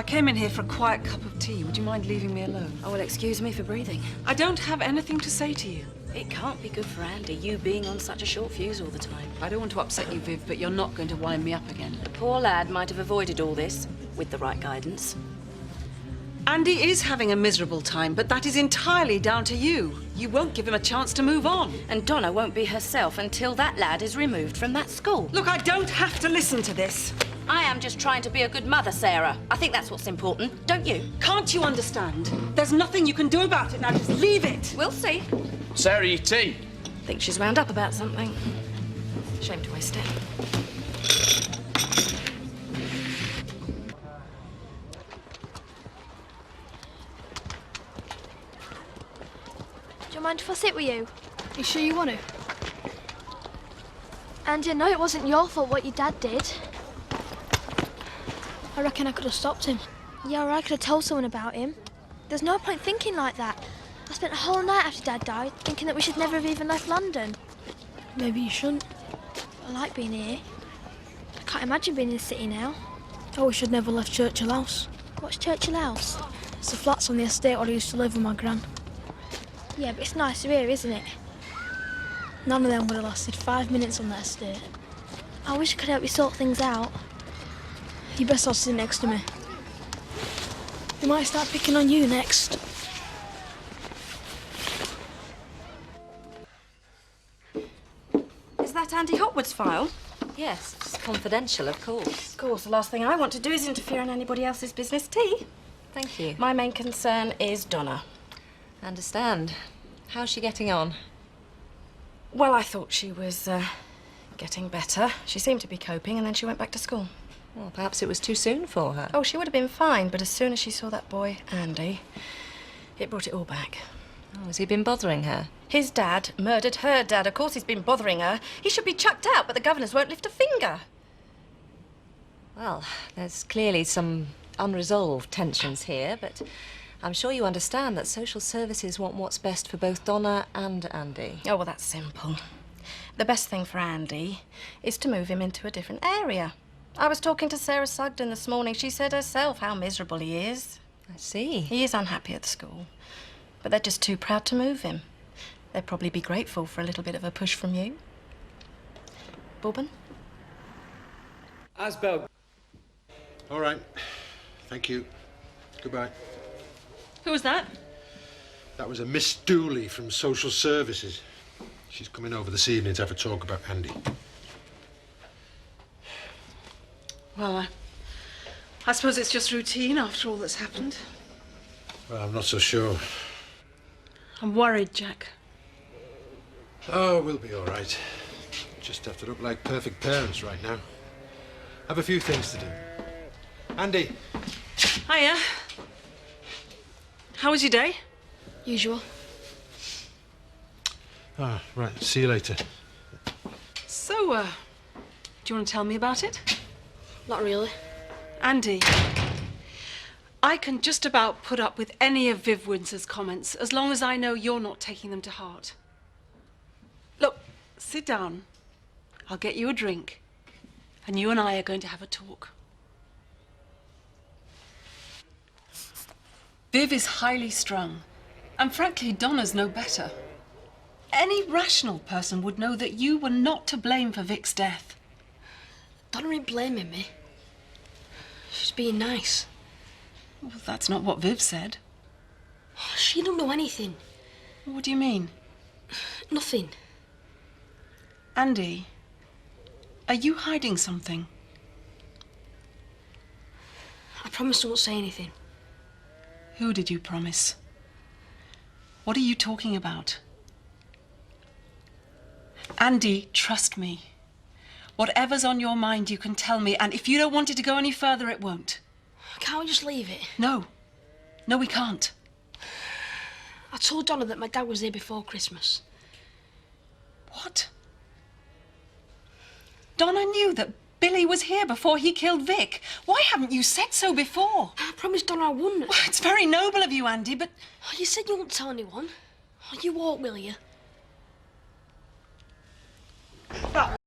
came in here for a quiet cup of tea. Would you mind leaving me alone? Oh, well, excuse me for breathing. I don't have anything to say to you. It can't be good for Andy, you being on such a short fuse all the time. I don't want to upset you, Viv, but you're not going to wind me up again. The poor lad might have avoided all this with the right guidance. Andy is having a miserable time, but that is entirely down to you. You won't give him a chance to move on. And Donna won't be herself until that lad is removed from that school. Look, I don't have to listen to this. I am just trying to be a good mother, Sarah. I think that's what's important, don't you? Can't you understand? There's nothing you can do about it now. Just leave it. We'll see. Sarah, your tea. Think she's wound up about something. Shame to waste it. Do you mind if I sit with you? You sure you want to? And you know it wasn't your fault what your dad did. I reckon I could have stopped him. Yeah, or I could have told someone about him. There's no point thinking like that. I spent a whole night after Dad died thinking that we should never have even left London. Maybe you shouldn't. I like being here. I can't imagine being in the city now. Oh, we should never left Churchill House. What's Churchill House? It's the flats on the estate where I used to live with my gran. Yeah, but it's nicer here, isn't it? None of them would have lasted 5 minutes on that estate. I wish I could help you sort things out. You best not sit next to me. They might start picking on you next. Is that Andy Hotwood's file? Yes, it's confidential, of course. Of course, the last thing I want to do is interfere in anybody else's business. Tea. Thank you. My main concern is Donna. I understand. How's she getting on? Well, I thought she was getting better. She seemed to be coping, and then she went back to school. Well, perhaps it was too soon for her. Oh, she would have been fine, but as soon as she saw that boy, Andy, it brought it all back. Oh, has he been bothering her? His dad murdered her dad. Of course he's been bothering her. He should be chucked out, but the governors won't lift a finger. Well, there's clearly some unresolved tensions here, but I'm sure you understand that social services want what's best for both Donna and Andy. Oh, well, that's simple. The best thing for Andy is to move him into a different area. I was talking to Sarah Sugden this morning. She said herself how miserable he is. I see. He is unhappy at the school, but they're just too proud to move him. They'd probably be grateful for a little bit of a push from you. Bourbon? Asbel. All right. Thank you. Goodbye. Who was that? That was a Miss Dooley from Social Services. She's coming over this evening to have a talk about Andy. Well, I suppose it's just routine after all that's happened. Well, I'm not so sure. I'm worried, Jack. Oh, we'll be all right. Just have to look like perfect parents right now. Have a few things to do. Andy. Hiya. How was your day? Usual. Ah, right. See you later. So, do you want to tell me about it? Not really. Andy, I can just about put up with any of Viv Windsor's comments as long as I know you're not taking them to heart. Look, sit down. I'll get you a drink, and you and I are going to have a talk. Viv is highly strung, and frankly, Donna's no better. Any rational person would know that you were not to blame for Vic's death. Donna ain't blaming me. She's being nice. Well, that's not what Viv said. She don't know anything. What do you mean? Nothing. Andy, are you hiding something? I promise I won't say anything. Who did you promise? What are you talking about? Andy, trust me. Whatever's on your mind, you can tell me, and if you don't want it to go any further, it won't. Can't we just leave it? No. No, we can't. I told Donna that my dad was here before Christmas. What? Donna knew that Billy was here before he killed Vic. Why haven't you said so before? I promised Donna I wouldn't. Well, it's very noble of you, Andy, but... You said you won't tell anyone. You won't, will you?